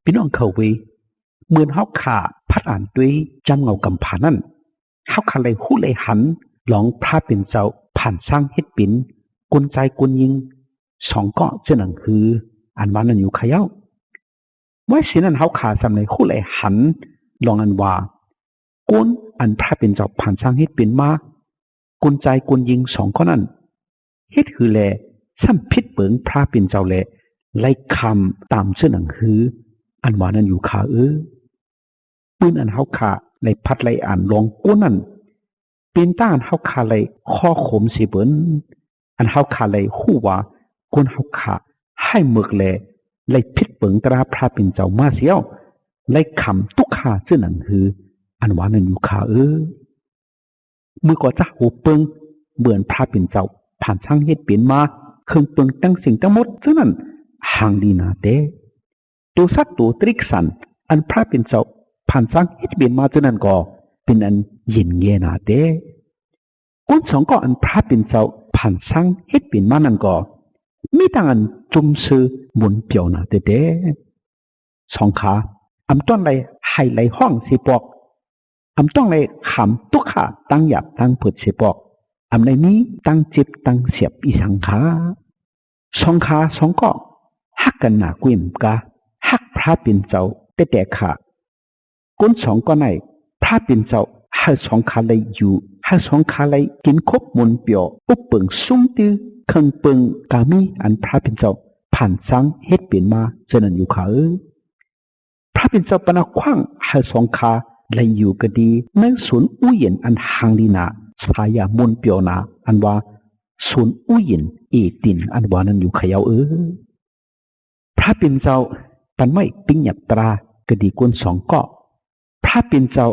พี่น้องเขาเวเหมือนเฮาขาพัดอ่านด้วยจำเงากำผานั่นเฮาขาเลยหู้เลยหันหลองพระเป็นเจ้าผ่านสร้างเฮ็ดปิ่นกุนใจกุนยิงสองก็เจ้าหนังคืออันว่านั่นอยู่ขยาวไว้สินั้นเฮาขาสำในหู้เลยหันลองอันว่ากุนอันพระเป็นเจ้าผ่านสร้างเฮ็ดปิ่นมากุนใจกุนยิงสองก็นั่นเฮ็ดคือแลซ้ำพิษเปิงพระเป็นเจ้าแลไล่คำตามเชื่อหนังคืออันว่านั้นอยู่ขาปืนอันเฮาขาในพัดไล่อ่านลองกู้นั่นปีนต้านเฮาขาไล่ข้อขมสิเบิ้นอันเฮาขาไล่ฮู้ว่ากุนเฮาขาให้เมือกแลไล่พิษเปิงตราพระเป็นเจ้ามาเสียวไล่คำตุกขาเชื่อหนังคืออันว่านั้นอยู่ขาเมื่อก่อจะหูเปิงเหมือนพระเป็นเจ้าผ่านช่างเฮ็ดเปลี่ยนมาเครื่องเปิงตั้งสิ่งทั้งหมดเท่านั้นห่างดีนาเตตัวสัตว์ตัวตริกสันอันพระเป็นเจ้าผ่านสร้างเฮ็ดเปลี่ยนมาเท่านั้นก็เป็นอันยินเยนาเตกุนสองก็อันพระเป็นเจ้าผ่านสร้างเฮ็ดเปลี่ยนมานั่นก็มีต่างอันจุมซื้อหมุนเปียวนาเตสองขาอำต้นไรให้ไหลห้องสิปอกอำต้องไรขำตุกขาตั้งหยับตั้งเปิดสิปอกอำในนี้ตั้งจิบตั้งเสียบอีสังขาสองขาสองก็ฮักกันหนากุยมกาฮักพระเป็นเจ้าแต่ขาก้นสองก็ไหนพระเป็นเจ้าให้สองขาเลยอยู่ให้สองขาเลยกินครบมุนเปียวอุปเปิงซุ้งตื้อเครื่องเปิงกามีอันพระเป็นเจ้าผ่านสังเฮ็ดเปลี่ยนมาเจนันอยู่ขาพระเป็นเจ้าปนักขว้างให้สองขาเลยอยู่ก็ดีในศูนย์อุ้ยเย็นอันห่างดีนาสายามุนเปียวนาอันว่าศูนย์อุ้ยเย็นเอตินอันว่านั้นอยู่ขยาวพระเป็นเจ้าปันไม่ปิ้งหยับตรากระดีกุนสองก็พระเป็นเจ้า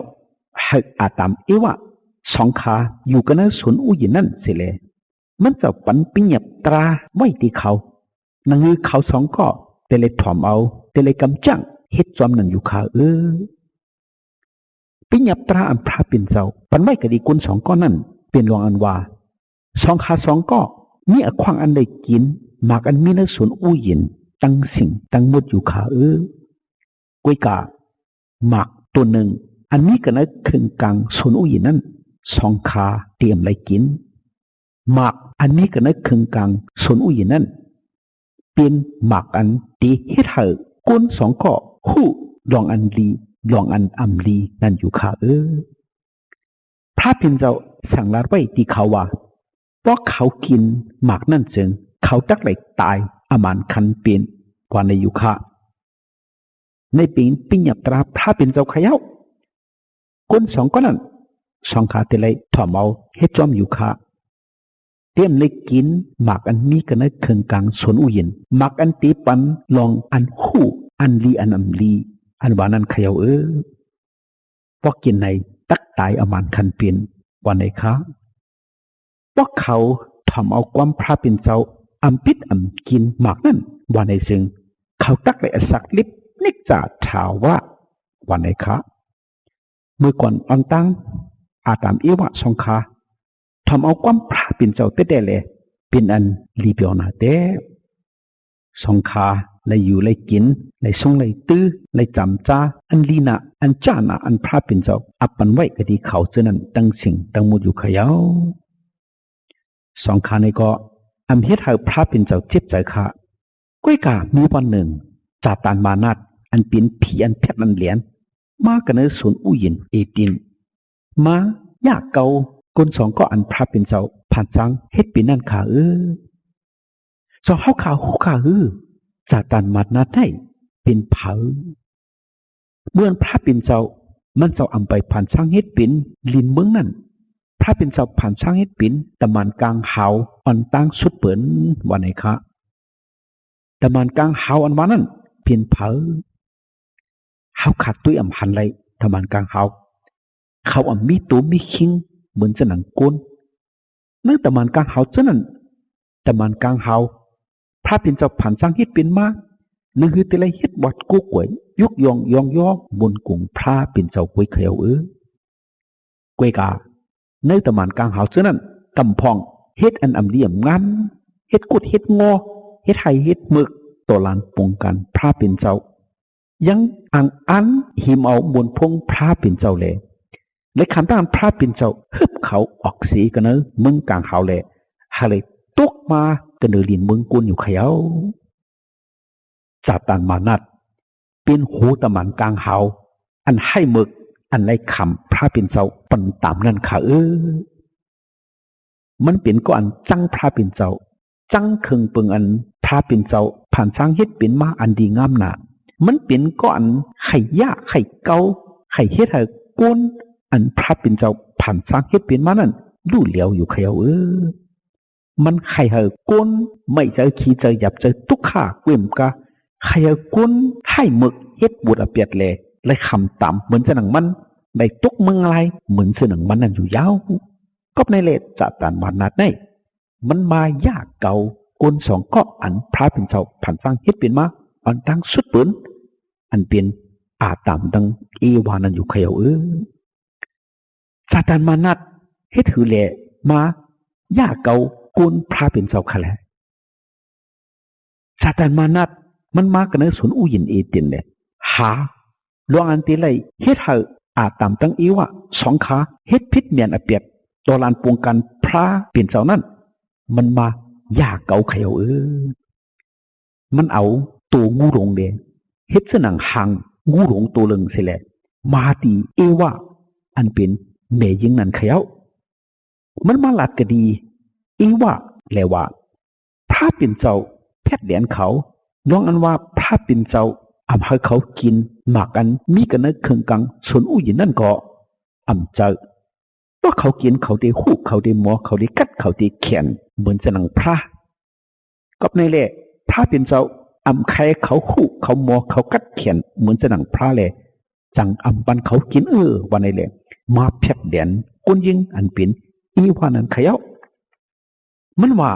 ให้อาตามวะสองขาอยู่กันในสวนอุยนั่นเสียเลยมันจะปันปิ้งหยับตราไว้ที่เขานังเขาสองก็แต่เลยถ่อมเอาแต่เลยกำจังเฮ็ดจอมนั่นอยู่ขาปิ้งหยับตราอันพระเป็นเจ้าปันไม่กระดีกุนสองก็นั่นเป็นรองอันว่าสองขาสองก็มีอควางอันได้กินหมากอันมีในสวนอุยนตั้งสิ่งตั้งหมดอยู่ขากุ้ยกาหมากตัวหนึ่งอันนี้ก็นะครึ่งกลางส่วนอุยนั่นสองขาเตรียมไรกินหมากอันนี้ก็นะครึ่งกลางส่วนอุยนั่นเป็นหมากอันตีเฮ็ดให้ก้นสองก็หู้ลองอันลีลองอันอำลีนั่นอยู่ขาพระเป็นเจ้าสั่งลาไว้ที่เขาว่าเพราะเขากินหมากนั่นจึงเขาจักไหลตายอมานคันเปลี่ยนกว่าในยุคะในปีนปิ้งหยับตราพระเป็นเจ้าขยาวก้นสองก็นั่นสองขาเตลัยถ่อมเอาเฮ็ดจอมยุคะเตรียมเลยกินหมากอันนี้กันในเคืองกลางสวนอุยินหมากอันตีปันลองอันหู้อันลีอันอำลีอันว่านั้นขยาวพวกกินในตักตายอมานคันเปลี่ยนกว่าในคะพวกเขาถ่อมเอาความพระเป็นเจ้าอำปิดอำกินหมากนั่นวันในซึ่งเขาตักเลยสักลิบนิกจ่าถาวว่าวันในคะเมื่อก่อนอันตั้งอาตามวะสองขาทำเอาความพระเป็นเจ้าเตะเลยเป็นอันรีเบียวนาเตสองขาเลยอยู่เลยกินเลยส่งเลยตื้อเลยจำจ้าอันลีนาอันจ้านาอันพระเป็นเจ้าอับปันไว้ก็ดีเขาเจนั้นตั้งสิ่งตั้งหมดอยู่ขยาวสองขาในก็อำเฮ็ดให้พระเป็นเจ้าเจ็บใจค่ะก้อยกามีวันหนึ่งจาตานมานัดอันเป็นผีอันเพชรอันเหรียญมากันในสวนอุยินเอตินมายากเกาคนสองก็อันพระเป็นเจ้าผ่านจังเฮ็ดปีนั่นค่ะสองเขาขาหูขาจาตานมานัดให้เป็นเผาเมื่อพระเป็นเจ้ามันเจ้าอำไปผ่านช่างเฮ็ดปิ่นลินเมืองนั่นพระเป็นเจ้าผ่านช่างเฮ็ดปิ่นตะมันกลางหาวอันตั้งสุดเปิ่นวันไหนคะตะมันกลางหาวอันว่านั้นเพียนเผาเขาขาดตุ้ยอำหันไรตะมันกลางหาวเขาอำมีตัวมีคิงเหมือนจะหนังก้นเนื่องตะมันกลางหาวเจ้านั้นตะมันกลางหาวพระเป็นเจ้าผ่านช่างเฮ็ดปิ่นมานั่นคือแต่ละเฮ็ดวัดกู้กวยยุกยองยองยอกบนกุ่งพระเป็นเจ้ากวยเขียวกวยกาในตะมันกลางหาวเสื้อนั้นกำพองเฮ็ดอันอำเลี่ยมงามเฮ็ดกุดเฮ็ดงอเฮ็ดไห้เฮ็ดมึกตัวลานปงกันพระเป็นเจ้า ยังอ่างอันหิมเอาบนพงพระเป็นเจ้าเลยในคำตั้งพระเป็นเจ้าฮึบเขาออกสีกันเนอะมึงกลางเขาเลยฮาเลยตุกมากันเนอลินมึงกุนอยู่เขียวซาตานมานัดเป็นหูตะมันกลางเขาอันให้มึกอันไรคำพระเป็นเจ้าปันตามนั่นค่ะมันเป็นก็อันจังพระเป็นเจ้าจังเคืองเปิงอันพระเป็นเจ้าผ่านสร้างเฮ็ดเป็นมาอันดีงามหนามันเป็นก็อันไข่ยาไข่เกาไข่เฮ็ดให้ก้นอันพระเป็นเจ้าผ่านสร้างเฮ็ดเป็นมานั่นดูเหลียวอยู่เขียวมันไข่ให้ก้นไม่เจอขี้เจอหยับเจอตุกขาเกวมกะไข่ให้ก้นให้หมึกเฮ็ดบุตรเปียดเลยเลยคำต่ำเหมือนจะหนังมันในตุกเมืองอะไรเหมือนจะหนังมันนั่นอยู่ยาวก็ในเลจะตานมานัดได้มันมายากเก่าก้นสองก็อันพระเป็นเจ้าผ่านสร้างเฮ็ดเป็นมาอันตั้งสุดปืนอันเป็นอาตามดังเอวานันอยู่เขียวซาตานมานัดเฮ็ดหือแหละมายากเก่าก้นพระเป็นเจ้าค่ะแหละซาตานมานัดมันมากันในสวนอุยินเอตินเลยหาลวงอันตีเลยเฮ็ดให้อาตามตั้งเอวะสองขาเฮ็ดพิษเมียนอเปียดตอลานปวงกันพระเป็นเจ้านั่นมันมายากเก่าเขียวมันเอาตัวงูหลงเดเฮ็ดเสนังหังงูหลงตัวหนึ่งเสียแหละมาตีเอวะอันเป็นเมยิงนั่นเขียวมันมาหลัดกะดีเอวะแล้วว่าพระเป็นเจ้าแพทย์เหรียญเขาน้องอันว่าพระเป็นเจ้าอำให้เขากินหมากอันมีกันในเครื่องกังส่วนอุ้ยนั่นก็อำเจอว่าเขากินเขาได้หูเขาได้หมอเขาได้กัดเขาได้เขียนเหมือนจะนังพระก็ในแหละพระเป็นเจ้าอำใครเขาหูเขาหมอเขากัดเขียนเหมือนจะนังพระเลยจังอำบันเขากินวันในแหละมาเพียดเดียนกุนยิงอันเป็นอีวานันเขย่ามันว่า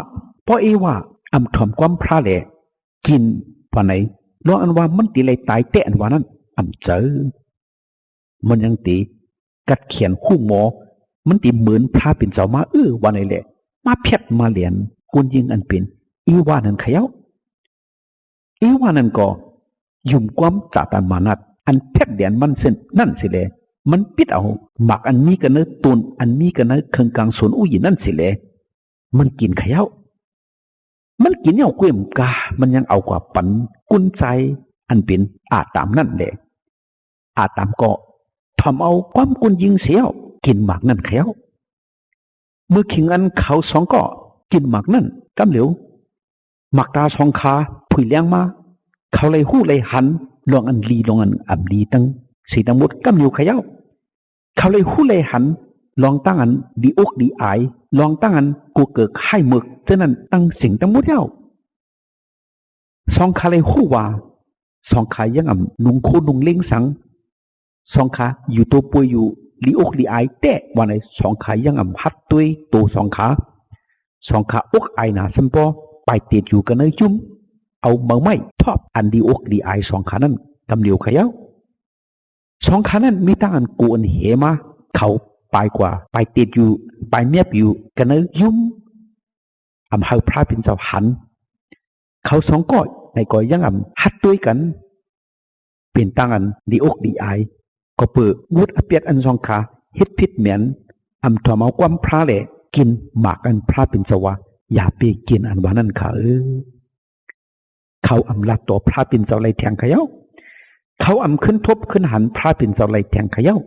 พอว่าอำถอมความพระเลยกินวันไหนลองอันว่ามันตีเลยตายเตะอันว่านั้นอำเจอมันยังตีกัดเขียนคู่หมอมันตีเหมือนพระเป็นเจ้ามาวันไหนแหละมาเพียดมาเหรียญกุนยิงอันเป็นอีวานันเขย่าอีวานันก็ยุ่มความจาตานมานัดอันเพียดเหรียญมันเส้นนั่นสิเลยมันปิดเอาหมักอันมีกันเนื้อตุนอันมีกันเนื้อเครื่องกลางส่วนอุ้ยนั่นสิเลยมันกินเขย่ามันกินเอาเกวมกามันยังเอากว่าปันกุนใจอันเป็นอาตามนั่นเลยอาตามก็ทำเอาความกุนยิงเสียวกินหมากนั่นเขียวเมื่อขิงอันเขาสองก็กินหมากนั่นกำเหลียวหมากตาสองขาผุยเลี้ยงมาเขาเลยหู้เลยหันลองอันลีลองอันอับลีตั้งสีตังมุดกำเหลียวเขียวเขาเลยหู้เลยหันลองตั้งอันดีอกดีอายลองตั้งอันกูเกิดให้หมึกเจ้านั้นตั้งสิ่งตั้งมุดเย้าสองขาเลยหู้ว่าสองขายังอ่ำนุงโคนุงเล้งสังสองขาอยู่ตัวป่วยอยู่ลีอกลีอายเตะวันไหนสองขายังอ่ำฮัดตัวตัวสองขาอกไอหนาสัมปอไปติดอยู่กันเนยจุ้มเอาเมื่อไม่ทอบอันดีอกลีอายสองขานั้นกำเหลียวเขย่าสองขานั้นมีตั้งอันกูอันเหมาเขาไปกว่าไปติดอยู่ไปเมียบอยู่กันเนยยุ่มอำเภอพระเป็นเจ้าหันเขาสองก้อยในก้อยยังอ่ำฮัดด้วยกันเป็นตั้งอันดีอกดีอายก็เปิดวุดอเปียดอันสองขาเฮ็ดพิษเหม็นอำถอมเอาความพระแหละกินหมากอันพระเป็นสวะอย่าไปกินอันว่านั่นค่ะเขาอำลัดต่อพระเป็นเจ้าไรแทงขย่าเขาอำขึ้นทบขึ้นหันพระเป็นเจ้าไรแทงขย่า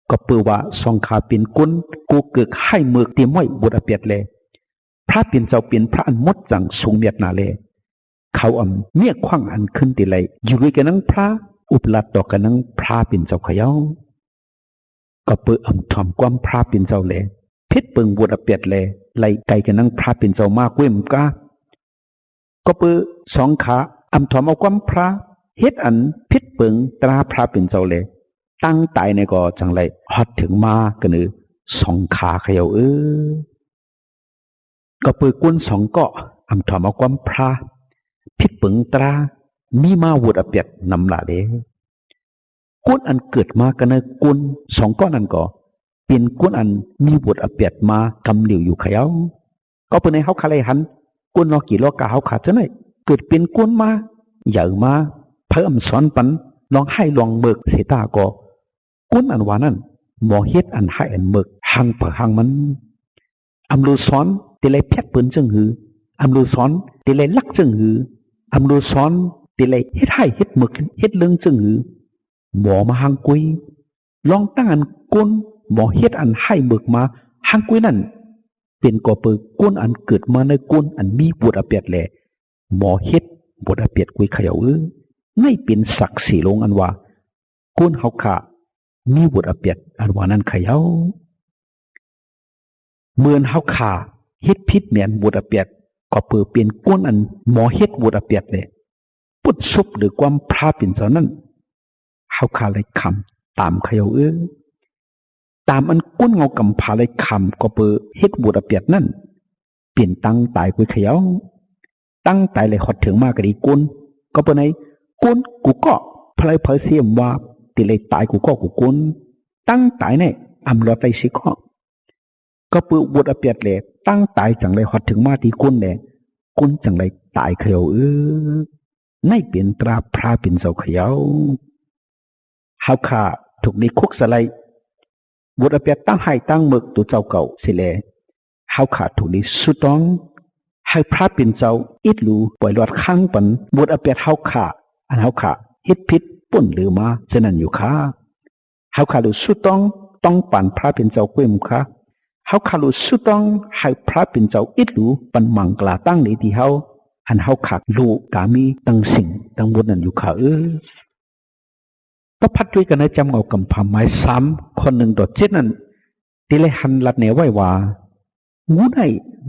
ก็เปิดว่าสองขาเป็นกุนกูเกิดให้เมือกเตรียมไว้บุตรอเปียดเลยพระเป็นเจ้าเป็นพระอันมดจังสูงเมียดนาเลยเขาอำเมียขว้างอันขึ้นตีเลยอยู่ด้วยกันนั่งพระอุปลัดต่อกันนั่งพระเป็นเจ้าขย่าก็เปิดอำทำความพระเป็นเจ้าเลยเพชรเปิงบุตรอเปียดเลยไล่ไก่กันนั่งพระเป็นเจ้ามากเว้มก้าก็เปิดสองขาอำทำเอาความพระเฮ็ดอันเพชรเปิงตราพระเป็นเจ้าเลยตั้งตายในก็จังไรฮอดถึงมากันสองขาเขย่าก็เปิดกุนสองก็อำทำเอาความพระพิษเปิงตรามีมาวุดอเปียดนำละเด้กุนอันเกิดมากันกุนสองก้อนนั้นก็เป็นกุนอันมีวุดอเปียดมากำเหลียวอยู่เขย่าก็เป็นในเขาคาเลยหันกุนนอกี่ลอกาเขาขาดเท่าไหร่เกิดเป็นกุนมาใหญ่มาเพิ่มสอนปัน ลองให้ลองเบิกเสตาก็ก้นอันว่านั้นหมอเฮ็ดอันให้อันเบิกหังเผหังมันอำลูซ้อนติเลยแพทปืนจึงหืออำลูซ้อนติเลยลักจึงหืออำลูซ้อนติเลยเฮ็ดให้เฮ็ดเบิกเฮ็ดเรื่องจึงหือหมอมาหังกุยลองตั้งอันก้นหมอเฮ็ดอันให้เบิกมาหังกุยนั่นเป็นก่อเปิดก้นอันเกิดมาในก้นอันมีบทอเปียดแหละหมอเฮ็ดบทอเปียดกุยเขย่าไม่เป็นศักดิ์ศรีลงอันว่าก้นเฮาขามีบทอเปียดอันว่านั้นเขย่าเมื่อเฮาขาเฮ็ดพิษเหมือนบทอเปียดก็เปิดเป็นก้นอันหมอเฮ็ดบทอเปียดเลยปุดซุบหรือความพราเป็นเท่านั้นเฮาขาเลยคำตามเขย่าตามอันก้นเงากำพาเลยคำก็เปิดเฮ็ดบทอเปียดนั่นเปลี่ยนตั้งตายกุยเขย่าตั้งตายเลยหดถึงมากระดีก้นก็เปิดในก้นกูก็พลายเพอเสียมว่าติเลยตายกูก็กูก้นตั้งตายเนี่ยอำรอดไปสิก็เปิดบทอเปียดเลยตั้งตายจังเลยหดถึงมาที่ก้นเลยก้นจังเลยตายเขย่าไม่เปลี่ยนตราพระเป็นเสาเขย่าเฮาขาถูกในคุกสไลบทอเปียดตั้งให้ตั้งมึกตัวเจ้าเก่าสิแลเฮาขาถูกในสุดต้องให้พระเป็นเจ้าอิดรูปล่อยหลอดข้างปันบทอเปียดเฮาขาอันเฮาขาเฮ็ดพิษป่นหรือมาฉะนั้นอยู่ค่ะเฮาขาดูสุดต้องปั่นพระเป็นเจ้าเว้มค่ะเฮาขาดูสุดต้องให้พระเป็นเจ้าอิดรูปันมังกลาตั้งในที่เฮาอันเฮาขาลูกกามีตั้งสิ่งตั้งบทนั้นอยู่ค่ะก็พัดด้วยกันในจำเอากำพาไม้ซ้ำคนหนึ่งดดเจ็ดนั้นติเลยหันลัดแนวไว้ว่างูได้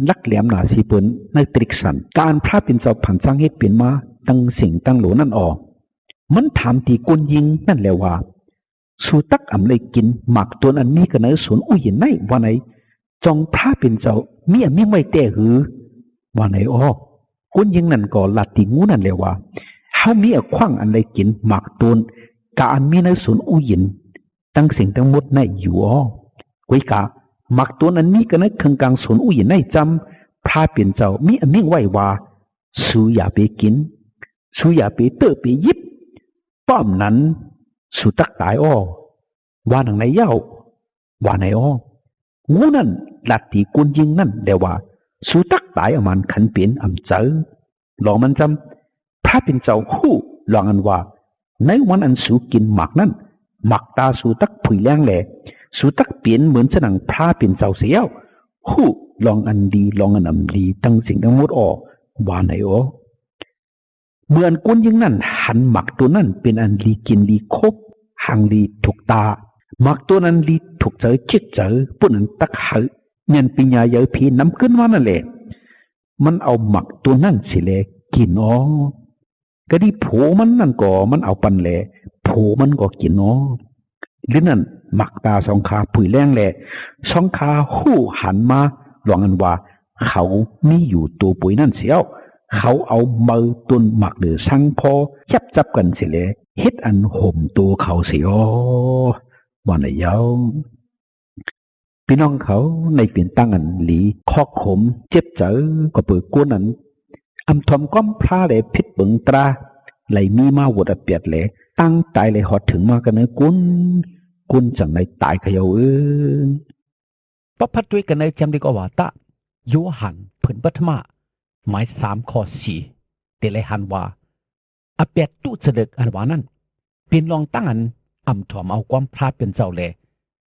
ลักแหลมหนาสีปืนในตริกสันการพระเป็นเจ้าผันสร้างเฮ็ดเปลี่ยนมาตั้งสิ่งตั้งโหลนั่นออกมันถามตีกุนยิงนั่นแหละว่าสูตักอำเลยกินหมักตัวอันนี้กันในสวนอุ้ยในวันไหนจองพระเป็นเจ้ามีอันนี้ไม่แต่หือวันไหนอ้อกุนยิงนั่นก็ลัดตีงูนั่นแหละว่าเฮามีขว้างอันเลยกินหมักตัวกาอันมีในสวนอุ้ยตั้งสิ่งทั้งหมดในอยู่อ้อกุยกาหมักตัวนั้นนี้ก็ในคังกลางสวนอุ้ยในจำพระเป็นเจ้ามีอันนี้ไว้ว่าสูอย่าไปกินสูอย่าไปเตอไปยิบป้อมนั้นสูตักตายอ้อว่าหนังในเย้าว่าในอ้องูนั่นลัดตีกุนยิงนั่นเดี๋ยวว่าสูตักตายมันขันเปลี่ยนอำเจอลองมันจำพระเป็นเจ้าคู่ลองอันว่าในวันอันสูกินหมักนั้นหมักตาสูตักผุยแรงแหล่สูตักเปลี่ยนเหมือนฉนังพระเป็นเจ้าเสียวคู่ลองอันดีลองอันอำดีตั้งสิ่งทั้งหมดออกว่าในอ้อเมื่อกุนยิงนั่นหันหมักตัวนั่นเป็นอันลีกินลีคบหังลีถูกตาหมักตัวนั้นลีถูกเจอคิดเจอปุ่นตักหะเมียนปิญญาเยอะพีน้ำขึ้นว่านั่นแหละมันเอาหมักตัวนั่นสิเลกินอ๋อก็ดีโผมันนั่นก็มันเอาปันแหละโผมันก็กินอ๋อหรือนั่นหมักตาสองขาผุยแรงแหละสองขาหู้หันมาหลวงอันว่าเขามีอยู่ตัวปุ๋ยนั่นเสียวเขาเอามือตุนหมักหรือสังพอจับกันสิเลยเฮ็ดอันห่มตัวเขาเสียวันไหนยาวพี่น้องเขาในเปลี่ยนตั้งอันหลีคอกขมเจ็บเจอก็เปิดก้นนั้นอำทอมก้อมพระเลยพิษเบิงตราไหลมีมาวัดเปียดเลยตั้งตายเลยหอดถึงมากันเนื้อกุนจังในตายเขยาประพัดด้วยกันในจำดีกว่าตะโยหันผืนปัทมาหมาย3 ข้อ 4เตเลยหันว่าอเปียดตู้เสด็จอันว่านั้นเป็นลองตั้งอันอ่ำถ่อมเอาความพระเป็นเจ้าแล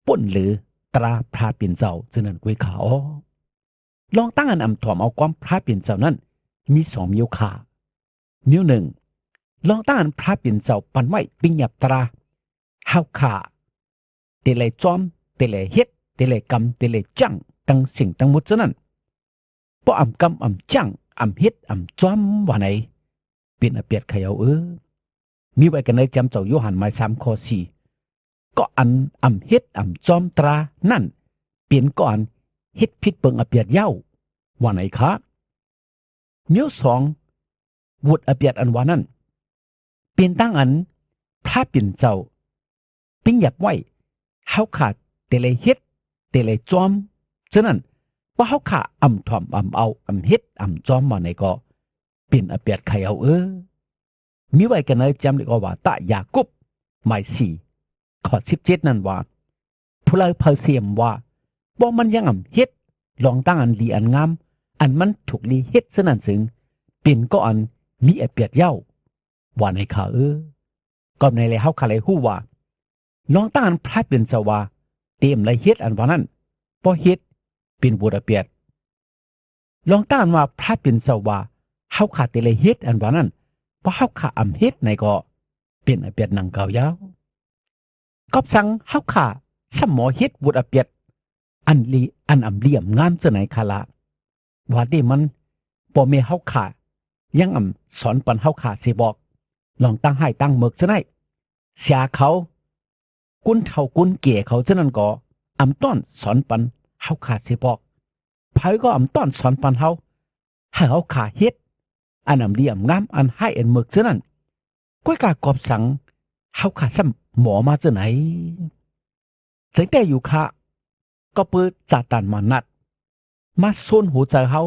ป่นหรือตราพระเป็นเจ้าฉะนั้นกุยขาวลองตั้งอันอ่ำถ่อมเอาความพระเป็นเจ้านั้นมี2 มิ้วขามิ้วหนึ่งลองตั้งอันพระเป็นเจ้าปันไว้ปิญญาตราเฮาขาเตเลยจอมเตเลยเฮ็ดเตเลยกำเตเลยจังตั้งสิ่งตั้งหมดฉะนั้นพออ่ำกำอ่ำจังอ่ำเฮ็ดอ่ำจอมว่าไหนเป็นอเปียดเขย่ามีไว้กันในจำเจ้าโยหันหมาย3 ข้อ 4ก็อันอ่ำเฮ็ดอ่ำจอมตรานั่นเปลี่ยนก่อนเฮ็ดพิษเปิงอเปียดเย้าว่าไหนคะมิ้ว2วุดอเปียดอันว่านั่นเปลี่ยนตั้งอันพระเป็นเจ้าปิ้งหยับไว้เฮาขาดเตเลยเฮ็ดเตเลยจอมฉะนั้นว่าเฮาขาอ่ำถ่อมอ่ำเอาอ่ำเฮ็ดอ่ำจอมว่าไหนก็เป็นอเปียดเขย่ามีไว้กันในจำได้ก็ว่าตะยากุบ หมาย4ข้อ17นั่นว่าผู้เลยเพอเสียมว่าบ่มันยังเฮ็ดลองตั้งอันลีอันงามอันมันถูกลีเฮ็ดซะนั่นซึ่งเป็นก็อันมีเปียดเย้าว่าในข่าก็ในเลยเฮาคาเลยฮู้ว่าลองตั้งอันพระเป็นสว่าเต็มเลยเฮ็ดอันว่านั้นบ่เฮ็ดเป็นบุตรเปียดลองตั้งว่าพระเป็นสว่าเฮาขาดแต่เลยเฮ็ดอันว่านั้นเพราะเฮาขาเฮ็ดในก็เป็นเปียดหนังเก่ายาวก็สั่งเฮาขาสมอเฮ็ดบุตรเปียดอันลีอันเลี่ยมงามซะไหนคาละว่าดิมันบ่แม่เฮาขายังสอนปันเฮาขาสิบอกลองตั้งให้ตั้งหมึกซะไหนเสียเขากุนเท่ากุนเก๋เขาซะนั้นก็ต้อนสอนปันเฮาขาสิบอกไผก็ต้อนสอนปันเฮาให้เฮาขาเฮ็ดอันเลี่ยมงามอันให้อันหมึกซะนั้นก้อยกากอบสังเฮาขาซ้ำหมอมาซะไหนเสียแต่อยู่ค่ะก็เปิดซาตานมานัดมาซุนหูใจเฮา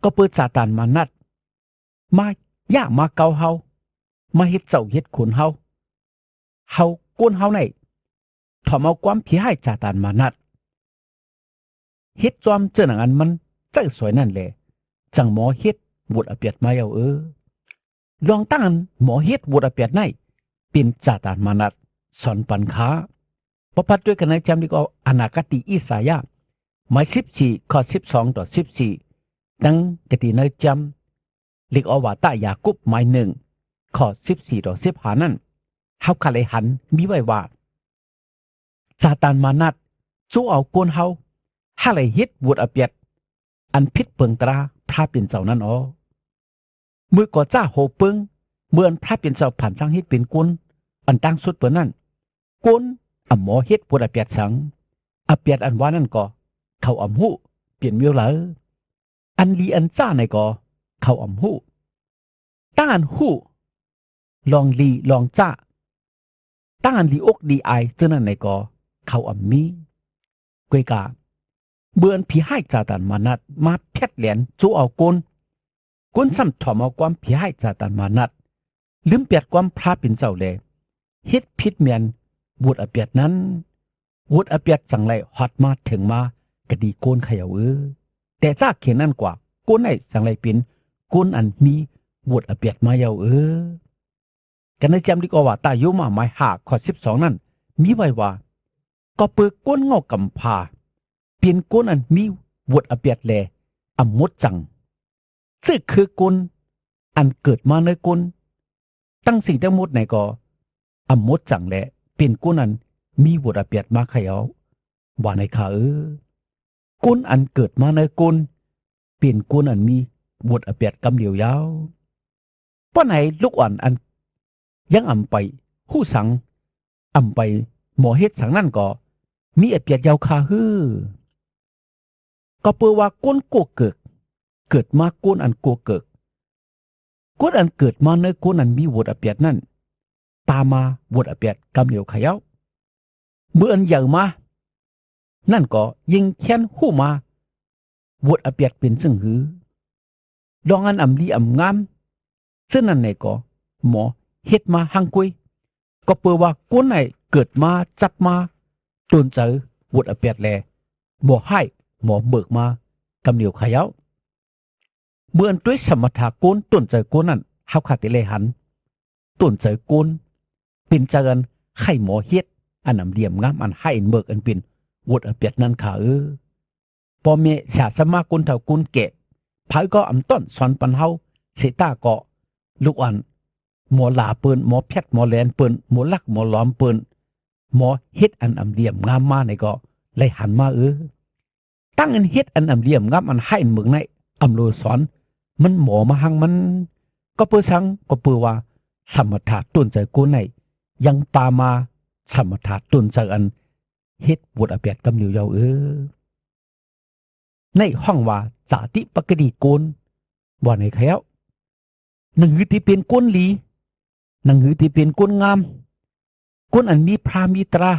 ก็เปิดซาตานมานัดมาย่ามาเกาเฮามาเฮ็ดเจ้าเฮ็ดขุนเฮาก้นเฮาไหนถอมเอาความผีให้ซาตานมานัดเฮ็ดจอมเจอหนังอันมันใจสวยนั่นแหละจังหมอเฮ็ดบุตรอเปียดมาลองตั้งหมอเฮ็ดบุตรอเปียดไหนเป็นซาตานมานัดสอนปันค้าประพัดด้วยกันในจำดีก็อนาคติอิสายาหมาย14ข้อ12ต่อ14ดังกติในจำลิกอวาตายากุบหมาย1ข้อ14ต่อ15นั่นเฮาคาเลยหันมีไว้ว่าซาตานมานัดสู้เอากวนเฮาหาเลยเฮ็ดบุตรอเปียดอันพิษเปิงตราพระเป็นเจ้านั้นมือก่อจ้าโหเปิงเมื่อพระเป็นเจ้าผ่านทางเฮ็ดเป็นกุนอันตั้งสุดเปิ้นนั่นกุนหมอเฮ็ดบุตรอเปียดสังอเปียดอันว่านั่นก็เขาหูเปลี่ยนเมียวเหลออันลีอันจ้าในก็เขาหูตั้งอันหูลองลีลองจ้าตั้งอันลีอกดีไอเท่านั้นในก็เขามีกวยกาเบือนผีให้ซาตานมานัดมาเพชรเหรียญสู้เอากุนซ้ำถอมเอาความผีให้ซาตานมานัดลืมเปียดความพระเป็นเจ้าเลยเฮ็ดผิดเมียนบุตรอเปียดนั้นบุตรอเปียดสั่งไล่ฮอดมาถึงมากะดีโกนเขย่าแต่ซากเขียนนั่นกว่าโกนไอ้สั่งไล่เป็นโกนอันมีบุตรอเปียดมาเยากันในจำดีก็ว่าตายุมาหมาย5ข้อ12นั่นมีไว้ว่าก็เปิดก้นงอกกำพาเปลี่ยนก้นอันมีวดอเปียดแลมดจังซึ่งคือก้นอันเกิดมาในก้นตั้งสิ่งทั้งหมดในก็มดจังแลเปลี่ยนก้นอันมีวดอเปียดมาเขย่าว่าในข่าก้นอันเกิดมาในก้นเปลี่ยนก้นอันมีวดอเปียดกำเหลียวยาวป้อไหนลูกอ่อนอันยังไปหู้สังไปหมอเฮ็ดสังนั่นก็มีเปียดยาวคาก็เปือว่าก้นโกเกิดมาก้นอันโกเกิดก้นอันเกิดมาในก้นอันมีวดอเปียดนั่นตามมาวดอเปียดกำเหลียวขยาวเมื่ออันใหญ่มานั่นก็ยิงแค้นหู้มาวดอเปียดเป็นซึ่งหือดองอันลีงามซึ่งนั่นไหนก็หมอเฮ็ดมาหังกุยก็เปือว่าก้นไหนเกิดมาจับมาจนเจอวดอเปียดแลหมอให้หมอเบิกมากำเหนียวขยาวเมื่อด้วยสมถะก้นต้นเจอก้นนั่นเฮาขาดเลยหันต้นเจอก้นเป็นเจริญให้หมอเฮ็ดอันเลี่ยมงามอันให้เบิกอันเป็นวดอเปียดนั่นค่ะพอเมษาสมากุนเท่ากุนเกะไผก็ต้นสอนปันเฮาเสตาก็ลูกอันหมอลาเปิ้นหมอแพทย์หมอแลนเปิ้นหมอลักหมอล้อมเปิ้นหมอเฮ็ดอันเลี่ยมงามมาในก็เลยหันมาตั้งอันเฮ็ดอันเลี่ยมงามอันให้เมืองในโลสอนมันหมอมาหังมันก็เปื้อสังก็เปื้อว่าสมถะต้นใจกูในยังปามาสมถะต้นใจอันเฮ็ดบทอเปียดกำเหลียวยาวในห้องว่าสาติปกติโกนว่าในแถวหนังหือที่เป็นก้นหลีหนังหือที่เป็นก้นงามก้นอันมีพรามีตรา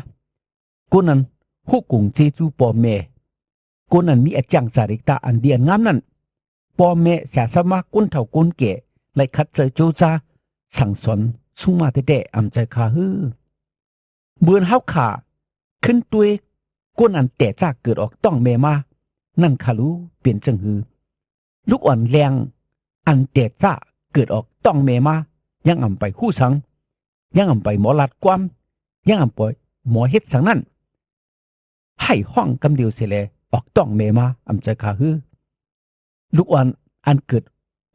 ก้นอันฮู้กุงเจจูปอแม่ก้นอันมีอาจังสาริตาอันเดียนงามนั่นปอแม่แสสมาก้นเท่าก้นแก่ไล่คัดเจอโจซาสั่งสอน สุงมาแต่อำใจขาฮือเบือนเฮาขาขึ้นตัวยก้นอันแต่จากเกิดออกต้องเมมานั่นขารู้เปลี่ยนจังฮือลูกอ่อนแรงอันแต่จากเกิดออกต้องเมมายังอ่ำไปคู่สังยังอ่ำไปหมอลัดความยังอ่ำไปหมอเฮ็ดสังนั้นให้ห้องกำเดียวเสียเลยออกต้องเมมาอ่ำใจขาฮือลูกอ่อนอันเกิด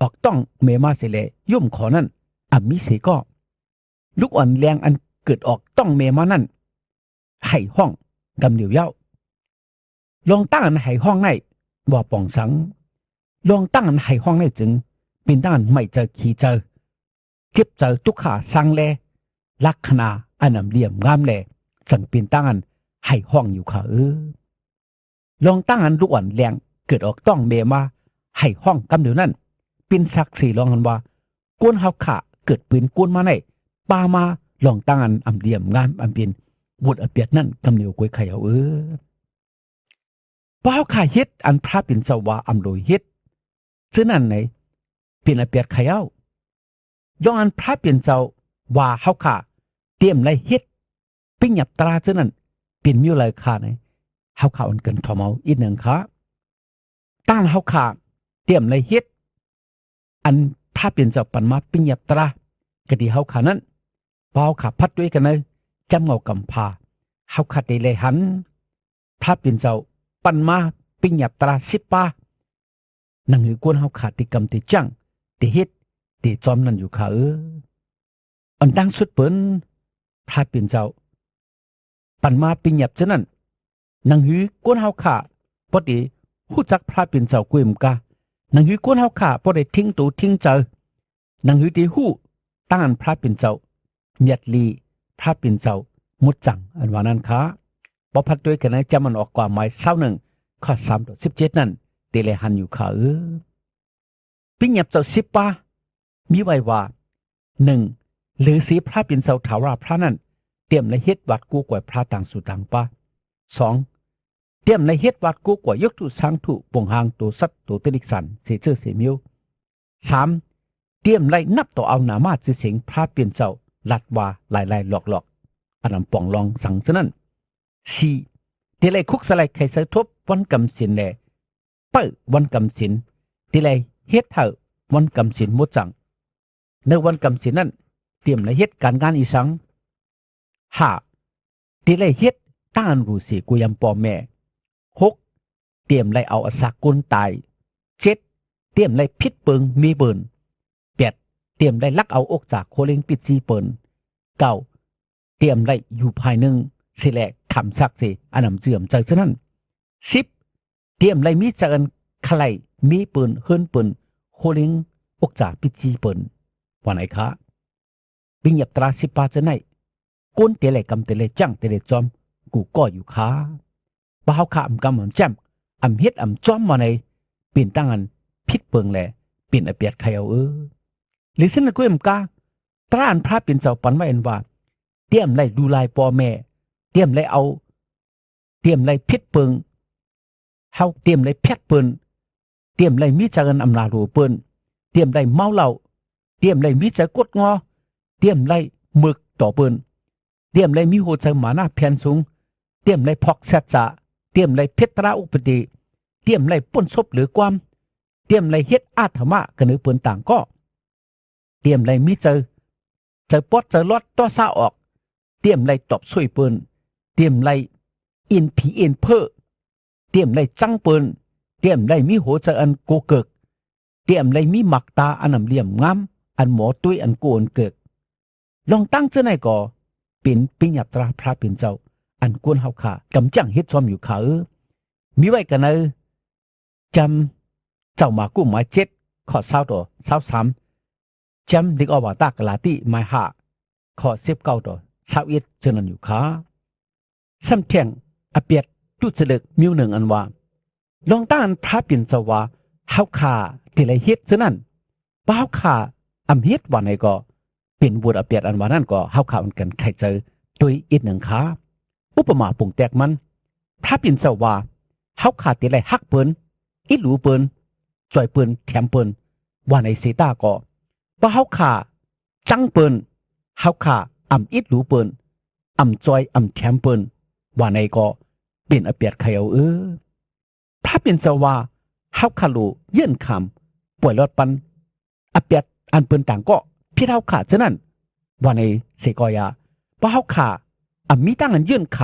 ออกต้องเมมาเสียเลยย่อมขอนั้นอ่ำมิเสก็ลูกอ่อนแรงอันเกิดออกต้องเมมานั่นให้ห้องกำเดียวเย้าลองตั้งอันให้ห้องในว่าป่องสังลองตั้งอันให้ห้องในจึงเป็นตั้งอันไม่เจอขี่เจอเก็บเจอทุกขาสังแลลักษณะอันนำเลี่ยมงามแลสังเป็นตั้งอันให้ห้องอยู่ค่ะลองตั้งอันลูกอ่อนแรงเกิดออกต้องเมมาให้ห้องกำเดียวนั่นเป็นศักดิ์ศรีลองกันว่ากวนเฮาขาเกิดปืนกวนมาในปามาลองตั้งอันอำเลี่ยมงามอันเป็นบุตรอเปียดนั่นกำเดียวกวยไข่เอาป้าขาเฮ็ดอันพระเป็นสวาอำโดยเฮ็ดซึ่งนั่นไหนเป็นอเปียดไข่เอาย้อนอันพระเป็นเจ้าว่าเฮาขาเตรียมไรเฮ็ดปิ้งหยับตราซึ่งนั่นเป็นมิวไรขาไหนเฮาขาอันเกินทอมเอาอีกหนึ่งขาตั้งเฮาขาเตรียมไรเฮ็ดอันพระเป็นเจ้าปันมาปิ้งหยับตรากะดีเฮาขานั้นเปาขาพัดด้วยกันเลยจำเงากำพาเฮาขาได้เลยหันพระเป็นเจ้าปันมาปิ้งหยับตราสิบปานังหือกวนเฮาขาติกรรมติจังติเฮ็ดติจอมนั่นอยู่ค่ะอันดังสุดเปิ้นพระเป็นเจ้าปันมาปิ้งหยับฉะนั้นนังหือกวนเฮาขาปกติฮู้จักพระเป็นเจ้ากวยมกานังหือกวนเฮาขาบ่ได้ทิ้งตูทิ้งเจอนังหือที่ฮู้ตั้งอันพระเป็นเจ้าเมียดลีพระเป็นเจ้ามุดจังอันว่านั้นค่ะบ่พัดด้วยกันนะจะมันออกกว่าหมาย21ข้อ3-17นั่นเตเลหันอยู่ค่ะปิ้งหยับเจ้า10ปามีไว้ว่า1หรือสีพระเป็นเจ้าถาวรพระนั้นเตรียมในเฮ็ดวัดกู้กว่าพระต่างสู่ต่างปา2เตรียมในเฮ็ดวัดกู้กว่ายกตุสังถุปงหางตัวสัตว์ตัวตริกสันเสเจอเสมิว3เตรียมไล่นับต่อเอาหนามาสิเสียงพระเป็นเจ้าลัดว่าหลายๆหลอกๆอันนั้นป่องลองสั่งซะนั้น4ที่ไรคุกสลายไข่ใส่ทบวันกำสินแลเปิ้วันกำสินที่ไรเฮ็ดเถอะวันกำสินมุดจังในวันกำสินนั้นเตรียมในเฮ็ดการงานอีสัง5ที่ไรเฮ็ดต้านรูสีกุยำปอแม่6เตรียมไรเอาอสักกุลตาย7เตรียมไรพิษเปิงมีเบิ่น8เตรียมไรลักเอาอกจากโคเล็งปิดซีเปิน9เตรียมไรอยู่ภายหนึ่งสิแลคำซักสิอันนำเสื่อมใจฉะนั้น10เตรียมไรมีจันใครมีปืนเฮิรนปืนโคเล็งอกจากปิดซีเปินวันไหนคะบิงหยับตรา10ปาจะไหนก้นเตเลกำเตเลจังเตเลจอมกูก็อยู่ขาบ่าวขาอำกำอำแจ่มอำเฮ็ดอำจอมมาในเปลี่ยนตั้งอันพิษเปิงแลเปลี่ยนอเปียดไข่เอาหรือซึ่งก็เอ็มกาตราอันพระเป็นเจ้าปันไว้อันว่าเตรียมไล่ดูลายปอแม่เตรียมไล่เอาเตรียมไล่พิษเปิงเฮาเตรียมไล่แพทเปินเตรียมไล่มีจักรอำนาจโหเปินเตรียมไล่เมาเหล้าเตรียมไล่มีจักกดงอเตรียมไล่หมึกต่อเปินเตรียมไล่มีโหใจหมาหน้าแผ่นสูงเตรียมไล่พอกแซดจะเตรียมไล่เพชรตราอุปติเตรียมไล่ป้นศพหรือความเตรียมไล่เฮ็ดอาธรรมะกันหรือเปินต่างก็เตรียมไล่มีเจอปอดเจอลอดต่อซาออกเตรียมไล่ตบช่วยเปินเตรียมไล่อินผีอินเพ้อเตรียมไล่จังเปินเตรียมไล่มีโหใจอันโกเกิกเตรียมไล่มีหมักตาอันนำเลี่ยมงามอันหมอตุ้ยอันโกนเกิกลองตั้งเจ้าไหนก่อเป็นปิญญาตราพระเป็นเจ้าอันกวนเฮาขากำจังเฮ็ดซ้อมอยู่ขามีไว้กันจำเจ้ามากู้หมาย7ข้อ20ต่อ23จำดิกอวตากลาติหมาย5ข้อ19ต่อ21เจานั้นอยู่ขาซ้ำแท่งอเปียดจุดเสดึกมิวหนึ่งอันว่าลองต้านพระเป็นเจ้าว่าเฮาขาที่ไรเฮ็ดซะนั้นบ่เฮาขาอำเฮ็ดว่าไหนก็เป็นบุตรอเปียดอันว่านั้นก็เฮาขาอันกันไข่เจอตัวอีกหนึ่งขาอุปมาปุ่งแตกมันพระเป็นเจ้าว่าเฮาขาที่ไรฮักเปิ้นอีหลูเปิ้นจ่อยเปิ้นแถมเปิ้นว่าในเสตาก็บ่เฮาขาจังเปิ้น เฮาขาอ่ำอิดหรูเปิ้นอ่ำจอยอ่ำแถมเปิ้นว่าในก็เป็นอเปียดไขเอาถ้าเป็นสว่าเฮาขาลูเยื่นคำป่วยรอดปันอเปียดอันเปิ้นต่างก็พี่เฮาขาฉะนั้นว่าในเสกอยาเพราะเฮาขาอ่ำมีตั้งอันยื่นค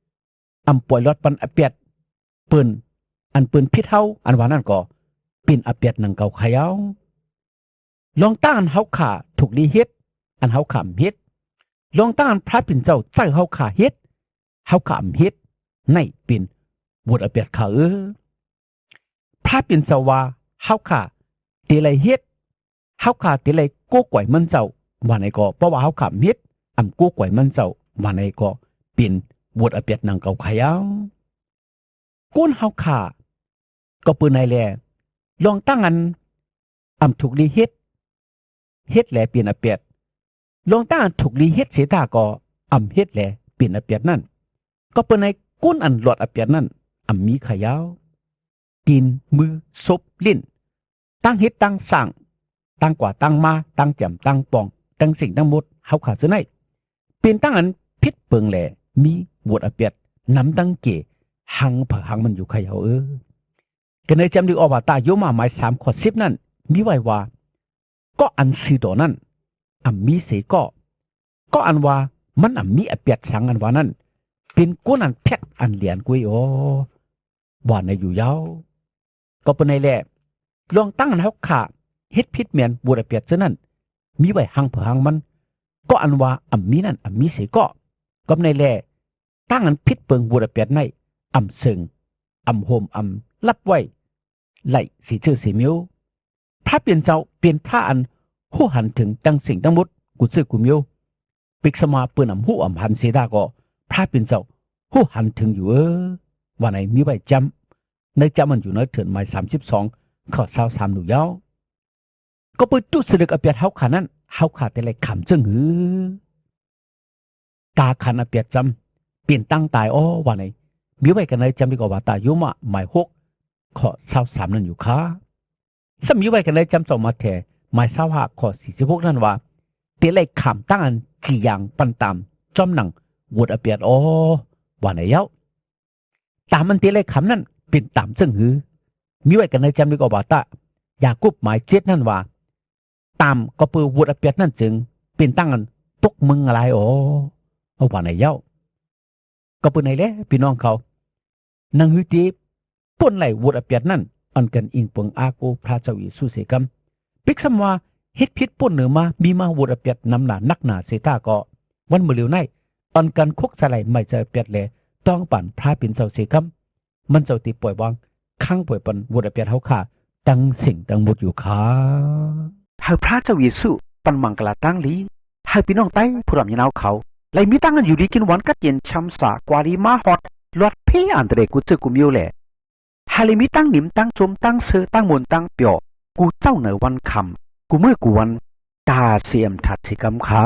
ำอ่ำป่วยรอดปันอเปียดเปิ้นอันเปิ้นพี่เฮาอันว่านั่นก็เป็นอเปียดนังเก่าไขเอาลองตั้งอันเฮาขาถูกลีเฮ็ดอันเฮาขำเฮ็ดลองตั้งอันพระปิ่นเจ้าใจเฮาขาเฮ็ดเฮาขำเฮ็ดในปิ่นบวชอเปียดขาพระปิ่นเจ้าว่าเฮาขาเตไลเฮ็ดเฮาขาเตไลโก้ก่อยมันเจ้าว่าในก็เพราะว่าเฮาขำเฮ็ดอำโก้ก่อยมันเจ้าว่าในก็ปิ่นบวชอเปียดนางเก่าขายาวก้นเฮาขาก็ปืนในแลลองตั้งอันอำถูกลีเฮ็ดแลเปลี่ยนอเปียดลองตั้งอันถูกลีเฮ็ดเสตาก็อำเฮ็ดแลเปลี่ยนอเปียดนั่นก็เปิ้นในก้นอันหลอดอเปียดนั่นอำมีขายาวตีนมือซบลิ้นตั้งเฮ็ดตั้งสั่งตั้งกว่าตั้งมาตั้งแจ่มตั้งปองตั้งสิ่งทั้งหมดเฮาขาดซะไหนเป็นตั้งอันพิษเปิงแลมีบวดอเปียดนำตั้งเกหังผหังมันอยู่ขายาวก็ในจำดีออกว่าตาโยมาหมาย3ข้อ10นั่นมีไว้ว่าก็อันสีดอนั่นอำมีเสก็อันว่ามันอำมีอเปียดสังอันว่านั่นเป็นก้นอันแพกอันเหลียนกุยว่าในอยู่ยาวก็เป็นในแหละลองตั้งอันเฮาขาเฮ็ดพิษเมียนบวดอเปียดซะนั่นมีไว้หังผหังมันก็อันว่าอำมีนั่นอำมีเสก็ในแหละตั้งอันพิษเปิงบวดอเปียดในอำซึ่งอำโฮมอำลับไว้ไหลสีชื่อสีมิวพระเปลี่ยนเจ้าเปลี่ยนพระอันหู้หันถึงตั้งสิ่งทั้งหมดกุซื้อกุมิวปิกสมาเปิ้นอำหู้อำหันเสดาก็พระเปลี่ยนเจ้าหู้หันถึงอยู่ว่าไหนมีไว้จำในจำมันอยู่ในเถินหมาย32ข้อ23หนูยาวก็เปิดตู้สึกอเปียดเฮาขานั้นเฮาขาแต่ไรขำจึงตาขันอเปียดจำเปลี่ยนตั้งตายว่าไหนมีไว้กันในจำดีกว่าตาโยมะหมาย6ข้อ23นั่นอยู่ค่ะสมีไว้กันเลยจำส่งมาแทหมาย25ข้อ46นั่นว่าเตะเลยขำตั้งอันกี่อย่างปันตามจอมหนังวดอเปียดว่าไหนเย้าตามมันเตะเลยขำนั่นเป็นตามซึ่งมีไว้กันเลยจำดีกว่าตายากุบหมาย7นั่นว่าตามก็เปือวดอเปียดนั่นจึงเป็นตั้งอันตกมึงอะไรว่าไหนเย้าก็เปือไหนแหละพี่น้องเขานังหือตีป่นไหลวดอเปียดนั่นอันกันอิงปงอาโกพระเจ้าอิสุเสกัมปิกสมว่าเฮ็ดพิษป่นเหนือมามีมาวูดอเปียดนำหนานักหนาเสตาก็วันมือเหลียวในอันกันคุกสลายไม่เจอเปียดแลต้องปั่นพระปิ่นเจ้าเสกัมมันเจ้าตีป่วยวางข้างป่วยปันวูดอเปียดเฮาขาตั้งสิ่งตั้งหมดอยู่ขาเฮาพระเจ้าอิสุปันมังกลาตั้งลีเฮาพี่น้องไต้ผู้รำยินเอาเขาไล่มีตั้งกันอยู่ดีกินหวานกัดเย็นช้ำสากวารีมาฮอดลอดเพียอันเดรกุเจกุมิวแลฮาลิมิตั้งหนิมตั้งจมตั้งเสือตั้งมนตั้งเปียวกูเจ้าเหนือวันคำกูเมื่อกูวันตาเสียมถัดสิกำขา